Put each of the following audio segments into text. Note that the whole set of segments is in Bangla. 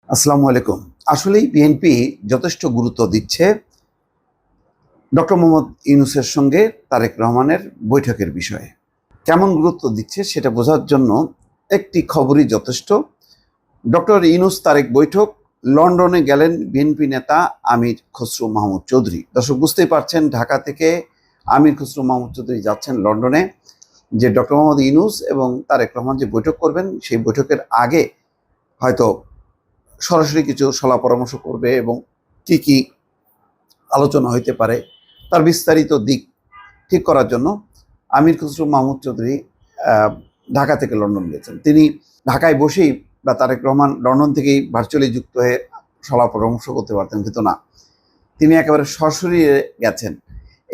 আসসালামু আলাইকুম। আসলেই বিএনপি যথেষ্ট গুরুত্ব দিচ্ছে ডক্টর মোহাম্মদ ইউনূসের সঙ্গে তারেক রহমানের বৈঠকের বিষয়ে। কেমন গুরুত্ব দিচ্ছে সেটা বোঝার জন্য একটি খবরই যথেষ্ট। ডক্টর ইউনূস তারেক বৈঠক, লন্ডনে গেলেন বিএনপি নেতা আমির খসরু মাহমুদ চৌধুরী। দর্শক বুঝতেই পারছেন, ঢাকা থেকে আমির খসরু মাহমুদ চৌধুরী যাচ্ছেন লন্ডনে, যে ডক্টর মোহাম্মদ ইউনূস এবং তারেক রহমান যে বৈঠক করবেন সেই বৈঠকের আগে হয়তো সরাসরি কিছু সলা পরামর্শ করবে এবং কি কি আলোচনা হইতে পারে তার বিস্তারিত দিক ঠিক করার জন্য আমির খসরু মাহমুদ চৌধুরী ঢাকা থেকে লন্ডন গেছেন। তিনি ঢাকায় বসেই বা তারেক রহমান লন্ডন থেকেই ভার্চুয়ালি যুক্ত হয়ে সলা পরামর্শ করতে পারতেন, কিন্তু না, তিনি একেবারে সরাসরি গেছেন।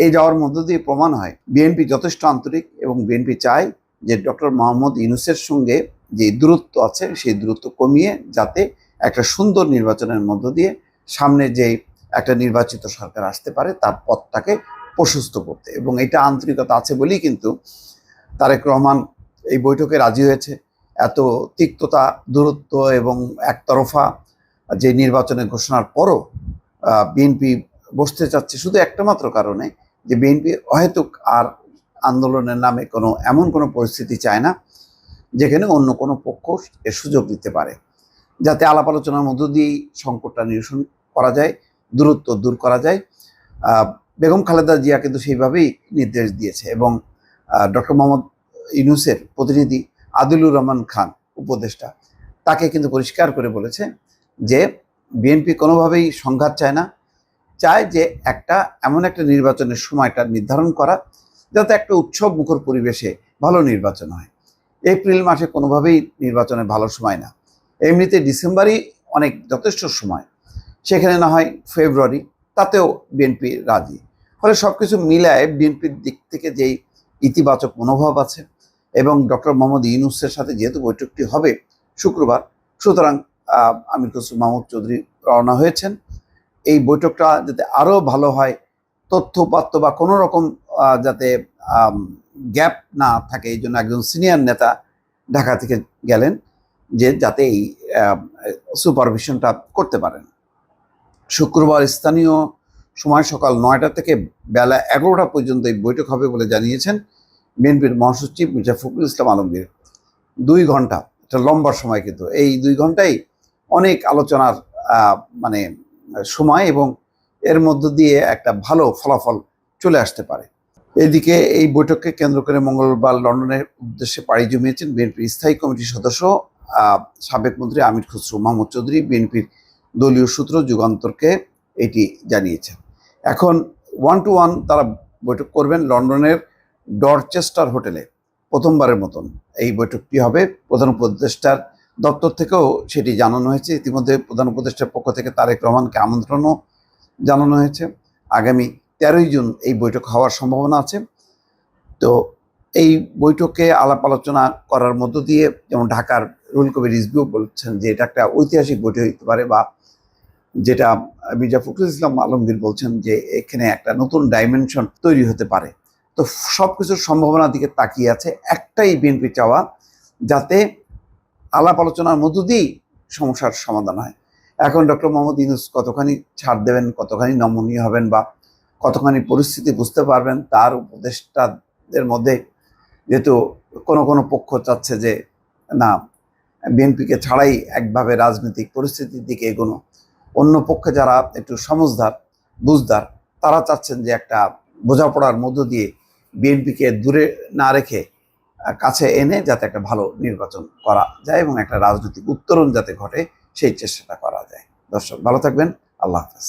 এই যাওয়ার মধ্য দিয়ে প্রমাণ হয় বিএনপি যথেষ্ট আন্তরিক এবং বিএনপি চায় যে ডক্টর মোহাম্মদ ইউনূসের সঙ্গে যে দূরত্ব আছে সেই দূরত্ব কমিয়ে যাতে একটা সুন্দর নির্বাচনের মধ্য দিয়ে সামনে যে একটা নির্বাচিত সরকার আসতে পারে তার পথটাকে প্রশস্ত করতে, এবং এটা আন্তরিকতা আছে বলেই কিন্তু তারেক রহমান এই বৈঠকে রাজি হয়েছে। এত তিক্ততা, দূরত্ব এবং একতরফা যে নির্বাচনের ঘোষণার পরও বিএনপি বসতে চাচ্ছে শুধু একটা মাত্র কারণে, যে বিএনপি অহেতুক আর আন্দোলনের নামে এমন কোনো পরিস্থিতি চায় না যেখানে অন্য কোনো পক্ষ এর সুযোগ দিতে পারে, যাতে আলাপ আলোচনার মধ্য দিয়েই সংকটটা নিরসন করা যায়, দূরত্ব দূর করা যায়। বেগম খালেদা জিয়া কিন্তু সেইভাবেই নির্দেশ দিয়েছে, এবং ডক্টর মোহাম্মদ ইউনূসের প্রতিনিধি আদিলুর রহমান খান উপদেষ্টা তাকে কিন্তু পরিষ্কার করে বলেছে যে বিএনপি কোনোভাবেই সংঘাত চায় না, চায় যে এমন একটা নির্বাচনের সময়টা নির্ধারণ করা যাতে একটা উৎসব মুখর পরিবেশে ভালো নির্বাচন হয়। এপ্রিল মাসে কোনোভাবেই নির্বাচনের ভালো সময় না, এমনিতে ডিসেম্বরই অনেক যথেষ্ট সময়, সেখানে না হয় ফেব্রুয়ারি, তাতেও বিএনপি রাজি। ফলে সব কিছু মিলায় বিএনপির দিক থেকে যেই ইতিবাচক মনোভাব আছে, এবং ডক্টর মোহাম্মদ ইউনূসের সাথে যেহেতু বৈঠকটি হবে শুক্রবার, সুতরাং আমির খসরু মাহমুদ চৌধুরী রওনা হয়েছেন। এই বৈঠকটা যাতে আরও ভালো হয়, তথ্যপাত্য বা কোনো রকম যাতে গ্যাপ না থাকে, এই জন্য একজন সিনিয়র নেতা ঢাকা থেকে গেলেন যে যাতে এই সুপারভিশনটা করতে পারেন। শুক্রবার স্থানীয় সময় সকাল 9টা থেকে বেলা 11টা পর্যন্ত এই বৈঠক হবে বলে জানিয়েছেন বিএনপির মহাসচিব মির্জা ফখরুল ইসলাম আলমগীর। 2 ঘন্টা, একটা লম্বা সময়, কিন্তু এই 2 ঘন্টাই অনেক আলোচনার মানে সময়, এবং এর মধ্য দিয়ে একটা ভালো ফলাফল চলে আসতে পারে। এদিকে এই বৈঠককে কেন্দ্র করে মঙ্গলবার লন্ডনের উদ্দেশ্যে পাড়ি জমিয়েছেন বিএনপির স্থায়ী কমিটির সদস্য সাবেক মন্ত্রী আমির খসরু মাহমুদ চৌধুরী। বিএনপির দলীয় সূত্র যুগান্তরকে এটি জানিয়েছেন। এখন 1 to 1 তারা বৈঠক করবেন লন্ডনের ডরচেস্টার হোটেলে। প্রথমবারের মতন এই বৈঠকটি হবে। প্রধান উপদেষ্টার দপ্তর থেকেও সেটি জানানো হয়েছে। ইতিমধ্যে প্রধান উপদেষ্টার পক্ষ থেকে তারেক রহমানকে আমন্ত্রণও জানানো হয়েছে। আগামী 13ই জুন এই বৈঠক হওয়ার সম্ভাবনা আছে। তো এই বৈঠকে আলাপ আলোচনা করার মধ্য দিয়ে, যেমন ঢাকার রুহুল কবির রিজভীও বলছেন যে এটা একটা ঐতিহাসিক বৈঠক হতে পারে, বা যেটা মির্জা ফখরুল ইসলাম আলমগীর বলছেন যে এখানে একটা নতুন ডাইমেনশন তৈরি হতে পারে। তো সব কিছুর সম্ভাবনার দিকে তাকিয়ে আছে। একটাই বিএনপি চাওয়া, যাতে আলাপ আলোচনার মধ্য দিয়েই সমস্যার সমাধান হয়। এখন ডক্টর মোহাম্মদ ইউনূস কতখানি ছাড় দেবেন, কতখানি নমনীয় হবেন, বা কতখানি পরিস্থিতি বুঝতে পারবেন, তার উপদেষ্টাদের মধ্যে যেহেতু কোনো পক্ষ চাচ্ছে যে না, বিএনপিকে ছাড়াই একভাবে রাজনৈতিক পরিস্থিতির দিকে এগোনো, অন্য পক্ষে যারা একটু সমঝদার বুঝদার তারা চাচ্ছেন যে একটা বোঝাপড়ার মধ্য দিয়ে বিএনপিকে দূরে না রেখে কাছে এনে যাতে একটা ভালো নির্বাচন করা যায় এবং একটা রাজনৈতিক উত্তরণ যাতে ঘটে সেই চেষ্টাটা করা যায়। দর্শক ভালো থাকবেন, আল্লাহ হাফেজ।